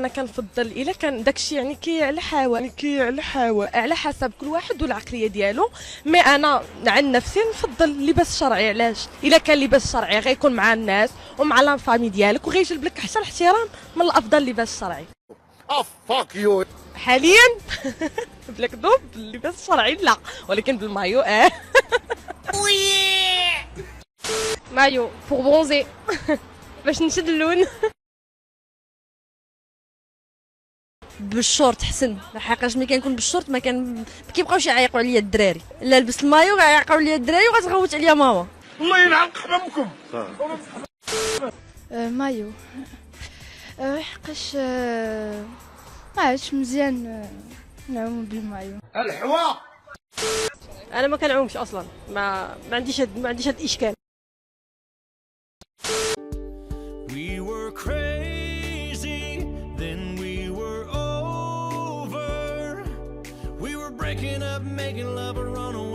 انا كنفضل الا كان داكشي يعني كي على حوا على حسب كل واحد والعقليه ديالو. مي انا عن نفسي نفضل اللباس الشرعي. علاش؟ الا كان لباس شرعي غيكون مع الناس ومع لافامي ديالك وغيجلب لك حتى الاحترام، من الافضل اللباس الشرعي. فاك يو. حاليا بلا كذوب اللباس الشرعي لا، ولكن بالمايو مايو بور بونزي باش نشد اللون. بالشورت حسن، لحقاش ملي كنكون بالشورت ما كيبقاوش يعيقوا عليا الدراري. لا لبست المايو غيعيقوا عليا الدراري وغتغوت عليا ماما. الله يلعن قممكم. مايو حقاش ما عرفتش مزيان نعوم بالمايو. الحوا انا ما كنعومش اصلا، ما عنديش هاد الاشكال. We were crazy, then we were over. We were breaking up, making love, or run away.